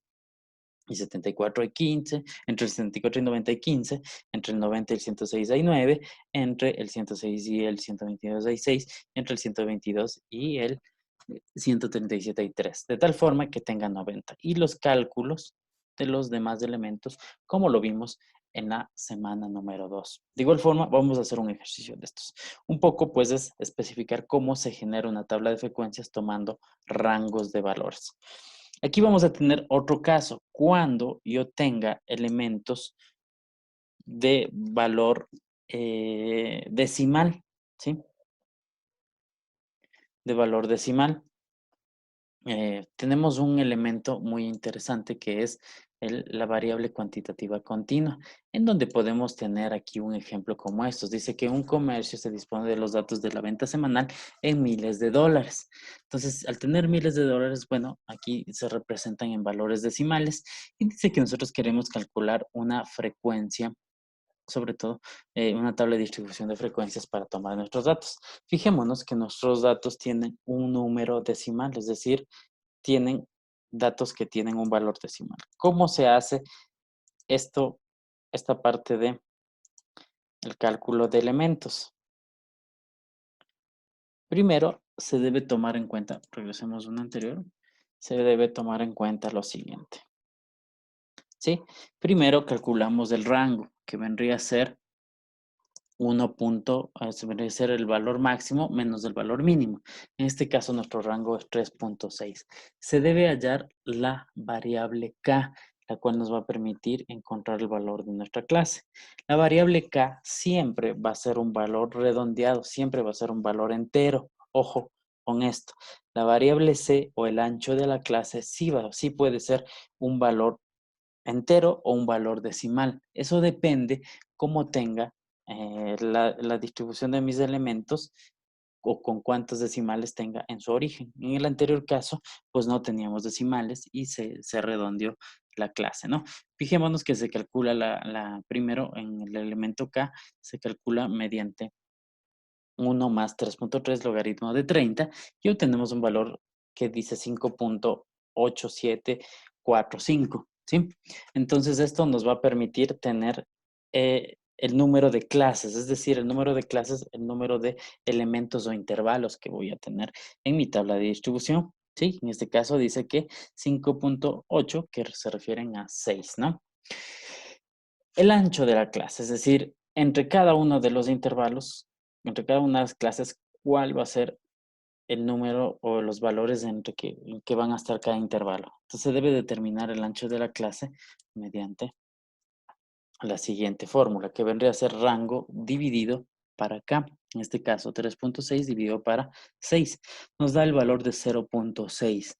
y 74 hay 15, entre el 74 y 90 hay 15, entre el 90 y el 106 hay 9, entre el 106 y el 122 hay 6, entre el 122 y el 137 hay 3, de tal forma que tenga 90. Y los cálculos de los demás elementos, como lo vimos en la semana número 2. De igual forma, vamos a hacer un ejercicio de estos. Un poco, pues, es especificar cómo se genera una tabla de frecuencias tomando rangos de valores. Aquí vamos a tener otro caso, cuando yo tenga elementos de valor decimal, ¿sí? De valor decimal. Tenemos un elemento muy interesante que es la variable cuantitativa continua, en donde podemos tener aquí un ejemplo como estos. Dice que un comercio se dispone de los datos de la venta semanal en miles de dólares. Entonces, al tener miles de dólares, bueno, aquí se representan en valores decimales y dice que nosotros queremos calcular una frecuencia, sobre todo una tabla de distribución de frecuencias para tomar nuestros datos. Fijémonos que nuestros datos tienen un número decimal, es decir, tienen datos que tienen un valor decimal. ¿Cómo se hace esto, esta parte de el cálculo de elementos? Primero, se debe tomar en cuenta, regresemos a una anterior, se debe tomar en cuenta lo siguiente, ¿sí? Primero calculamos el rango, que vendría a ser 1 punto, vendría a ser el valor máximo menos el valor mínimo. En este caso, nuestro rango es 3.6. Se debe hallar la variable k, la cual nos va a permitir encontrar el valor de nuestra clase. La variable k siempre va a ser un valor redondeado, siempre va a ser un valor entero. Ojo con esto. La variable c o el ancho de la clase sí puede ser un valor entero o un valor decimal. Eso depende cómo tenga la distribución de mis elementos o con cuántos decimales tenga en su origen. En el anterior caso, pues no teníamos decimales y se redondeó la clase, ¿no? Fijémonos que se calcula primero en el elemento K, se calcula mediante 1 más 3.3 logaritmo de 30 y obtenemos un valor que dice 5.8745, ¿sí? Entonces esto nos va a permitir tener el número de clases, es decir, el número de clases, el número de elementos o intervalos que voy a tener en mi tabla de distribución, ¿sí? En este caso dice que 5.8, que se refieren a 6, ¿no? El ancho de la clase, es decir, entre cada uno de los intervalos, entre cada una de las clases, cuál va a ser el número o los valores en que van a estar cada intervalo. Entonces se debe determinar el ancho de la clase mediante la siguiente fórmula, que vendría a ser rango dividido para K. En este caso, 3.6 dividido para 6. Nos da el valor de 0.6.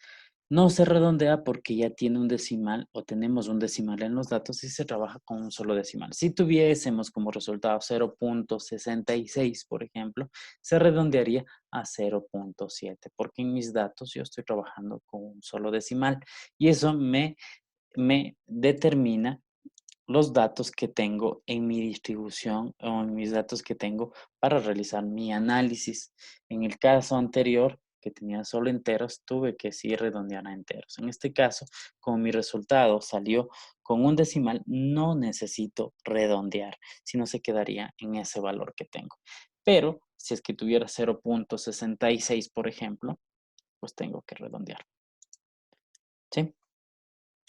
No se redondea porque ya tiene un decimal o tenemos un decimal en los datos y se trabaja con un solo decimal. Si tuviésemos como resultado 0.66, por ejemplo, se redondearía a 0.7 porque en mis datos yo estoy trabajando con un solo decimal y eso me determina los datos que tengo en mi distribución o en mis datos que tengo para realizar mi análisis. En el caso anterior, que tenía solo enteros, tuve que sí redondear a enteros. En este caso, como mi resultado salió con un decimal, no necesito redondear, sino se quedaría en ese valor que tengo. Pero si es que tuviera 0.66, por ejemplo, pues tengo que redondear. ¿Sí?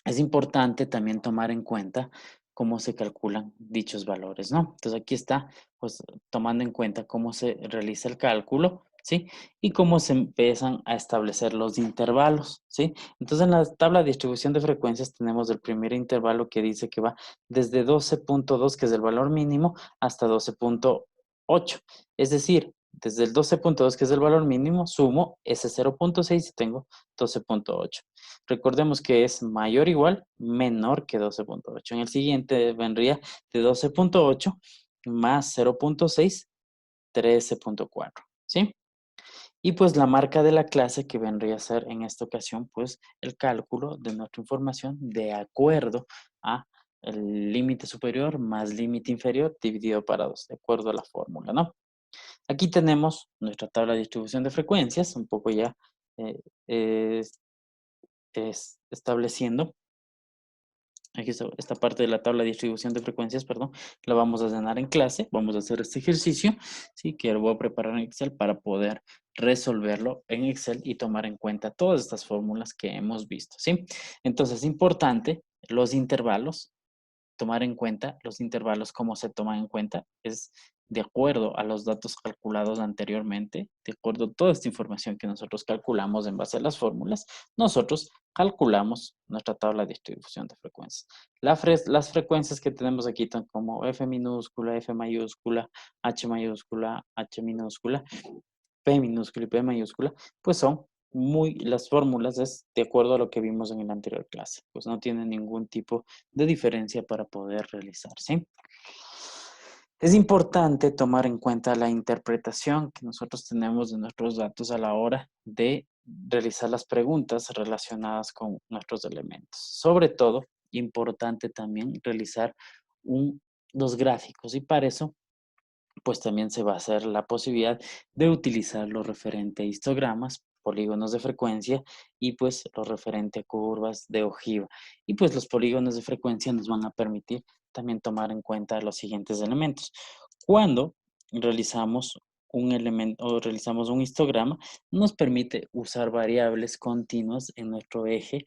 Es importante también tomar en cuenta cómo se calculan dichos valores, ¿no? Entonces aquí está, pues tomando en cuenta cómo se realiza el cálculo, ¿sí? Y cómo se empiezan a establecer los intervalos, ¿sí? Entonces en la tabla de distribución de frecuencias tenemos el primer intervalo que dice que va desde 12.2, que es el valor mínimo, hasta 12.8. Es decir, desde el 12.2, que es el valor mínimo, sumo ese 0.6 y tengo 12.8. Recordemos que es mayor o igual, menor que 12.8. En el siguiente vendría de 12.8 más 0.6, 13.4, ¿sí? Y pues la marca de la clase que vendría a ser en esta ocasión, pues el cálculo de nuestra información de acuerdo a el límite superior más límite inferior dividido para 2, de acuerdo a la fórmula, ¿no? Aquí tenemos nuestra tabla de distribución de frecuencias, un poco ya eh, eh, estableciendo. Aquí está esta parte de la tabla de distribución de frecuencias, perdón, la vamos a llenar en clase. Vamos a hacer este ejercicio, ¿sí? Que lo voy a preparar en Excel para poder resolverlo en Excel y tomar en cuenta todas estas fórmulas que hemos visto, ¿sí? Entonces, es importante los intervalos, tomar en cuenta los intervalos, cómo se toman en cuenta, es de acuerdo a los datos calculados anteriormente, de acuerdo a toda esta información que nosotros calculamos en base a las fórmulas, nosotros calculamos nuestra tabla de distribución de frecuencias. Las frecuencias que tenemos aquí, tan como F minúscula, F mayúscula, H minúscula, P minúscula y P mayúscula, pues son las fórmulas es de acuerdo a lo que vimos en la anterior clase, pues no tienen ningún tipo de diferencia para poder realizar, ¿sí? Es importante tomar en cuenta la interpretación que nosotros tenemos de nuestros datos a la hora de realizar las preguntas relacionadas con nuestros elementos. Sobre todo, importante también realizar los gráficos y para eso pues también se va a hacer la posibilidad de utilizar lo referente a histogramas, polígonos de frecuencia y pues lo referente a curvas de ojiva. Y pues los polígonos de frecuencia nos van a permitir también tomar en cuenta los siguientes elementos. Cuando realizamos un elemento o realizamos un histograma, nos permite usar variables continuas en nuestro eje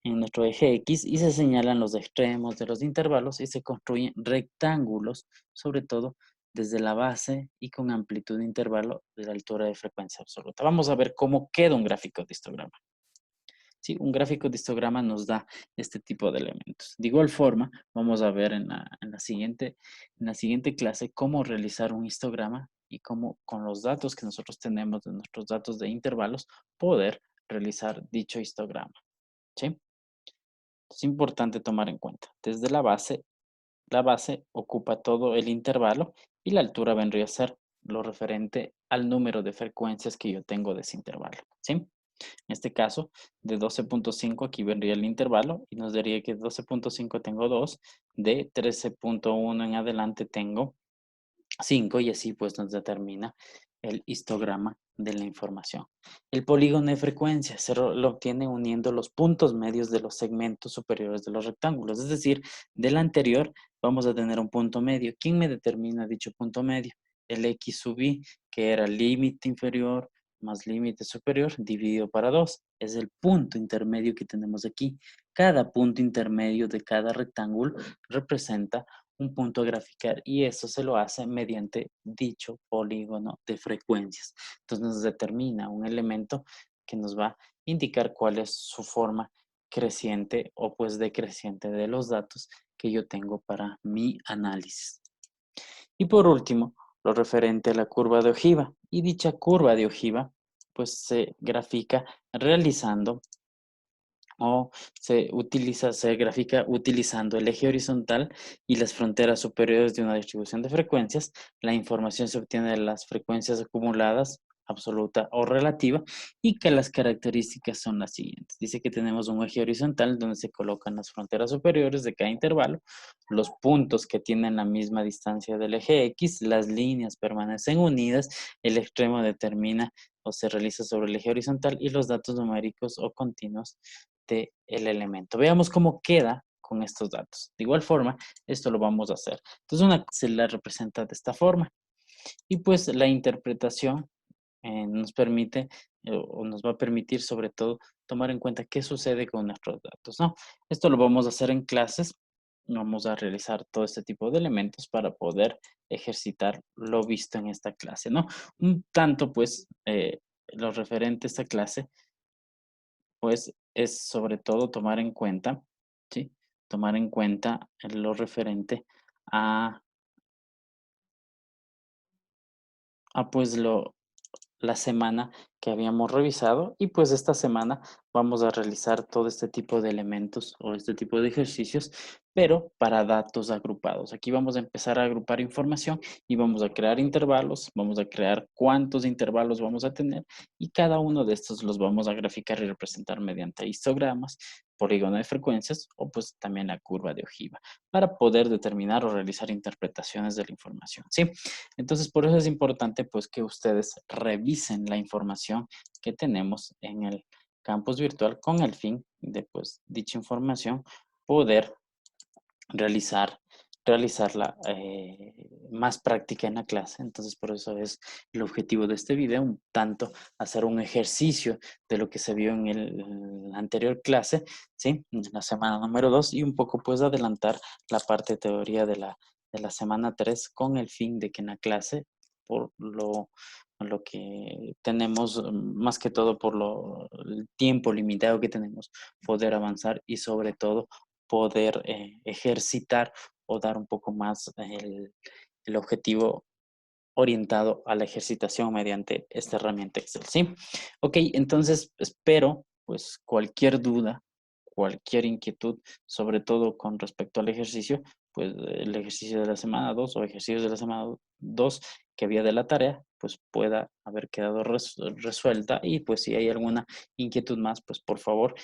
X y se señalan los extremos de los intervalos y se construyen rectángulos, sobre todo desde la base y con amplitud de intervalo de la altura de frecuencia absoluta. Vamos a ver cómo queda un gráfico de histograma. Sí, un gráfico de histograma nos da este tipo de elementos. De igual forma, vamos a ver en la siguiente clase cómo realizar un histograma y cómo con los datos que nosotros tenemos de nuestros datos de intervalos poder realizar dicho histograma. ¿Sí? Es importante tomar en cuenta. Desde la base ocupa todo el intervalo y la altura vendría a ser lo referente al número de frecuencias que yo tengo de ese intervalo, ¿sí? En este caso, de 12.5 aquí vendría el intervalo y nos daría que de 12.5 tengo 2, de 13.1 en adelante tengo 5 y así pues nos determina el histograma de la información. El polígono de frecuencia lo obtiene uniendo los puntos medios de los segmentos superiores de los rectángulos, es decir, del anterior vamos a tener un punto medio. ¿Quién me determina dicho punto medio? El x sub i, que era límite inferior más límite superior dividido para 2. Es el punto intermedio que tenemos aquí. Cada punto intermedio de cada rectángulo representa un punto a graficar y eso se lo hace mediante dicho polígono de frecuencias. Entonces nos determina un elemento que nos va a indicar cuál es su forma creciente o pues decreciente de los datos que yo tengo para mi análisis. Y por último, lo referente a la curva de ojiva. Y dicha curva de ojiva pues se grafica realizando o se grafica utilizando el eje horizontal y las fronteras superiores de una distribución de frecuencias. La información se obtiene de las frecuencias acumuladas, absoluta o relativa, y que las características son las siguientes. Dice que tenemos un eje horizontal donde se colocan las fronteras superiores de cada intervalo, los puntos que tienen la misma distancia del eje X, las líneas permanecen unidas, el extremo determina o se realiza sobre el eje horizontal y los datos numéricos o continuos el elemento. Veamos cómo queda con estos datos. De igual forma, esto lo vamos a hacer. Entonces, una se la representa de esta forma. Y pues la interpretación nos permite o nos va a permitir sobre todo tomar en cuenta qué sucede con nuestros datos, ¿no? Esto lo vamos a hacer en clases. Vamos a realizar todo este tipo de elementos para poder ejercitar lo visto en esta clase, ¿no? Un tanto, pues, lo referente a esta clase pues es sobre todo tomar en cuenta, ¿sí? Tomar en cuenta lo referente a, pues la semana que habíamos revisado y pues esta semana vamos a realizar todo este tipo de elementos o este tipo de ejercicios, pero para datos agrupados. Aquí vamos a empezar a agrupar información y vamos a crear intervalos, vamos a crear cuántos intervalos vamos a tener y cada uno de estos los vamos a graficar y representar mediante histogramas, polígono de frecuencias o pues también la curva de ojiva para poder determinar o realizar interpretaciones de la información, ¿sí? Entonces, por eso es importante pues que ustedes revisen la información que tenemos en el campus virtual con el fin de pues dicha información poder realizar, realizarla más práctica en la clase. Entonces, por eso es el objetivo de este video, un tanto hacer un ejercicio de lo que se vio en la anterior clase, ¿sí? En la semana número 2 y un poco pues adelantar la parte de teoría de la semana 3 con el fin de que en la clase, por lo que tenemos, más que todo por el tiempo limitado que tenemos, poder avanzar y sobre todo poder ejercitar o dar un poco más el objetivo orientado a la ejercitación mediante esta herramienta Excel, ¿sí? Ok, entonces espero pues cualquier duda, cualquier inquietud, sobre todo con respecto al ejercicio, pues el ejercicio de la semana 2 o ejercicios de la semana 2 que había de la tarea, pues pueda haber quedado resuelta y pues si hay alguna inquietud más, pues por favor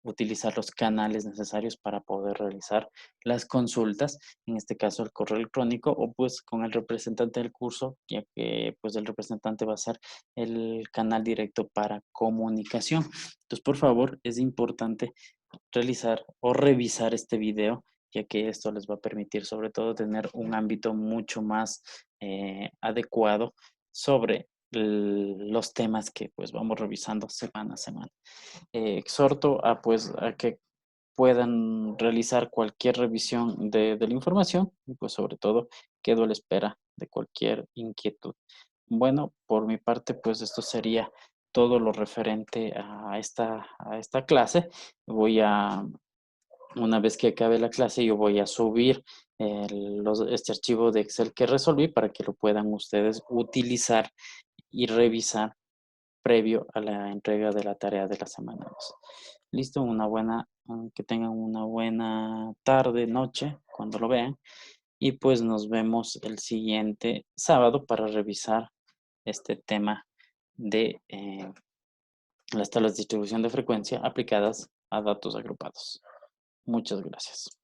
utilizar los canales necesarios para poder realizar las consultas, en este caso el correo electrónico o pues con el representante del curso, ya que pues el representante va a ser el canal directo para comunicación. Entonces, por favor, es importante realizar o revisar este video, ya que esto les va a permitir sobre todo tener un ámbito mucho más adecuado sobre los temas que pues vamos revisando semana a semana. Exhorto a pues a que puedan realizar cualquier revisión de la información y pues sobre todo quedo a la espera de cualquier inquietud. Bueno, por mi parte pues esto sería todo lo referente a esta clase. Voy a, una vez que acabe la clase, yo voy a subir este archivo de Excel que resolví para que lo puedan ustedes utilizar y revisar previo a la entrega de la tarea de la semana 2. Listo, que tengan una buena tarde, noche, cuando lo vean. y pues nos vemos el siguiente sábado para revisar este tema de las tablas de distribución de frecuencia aplicadas a datos agrupados. Muchas gracias.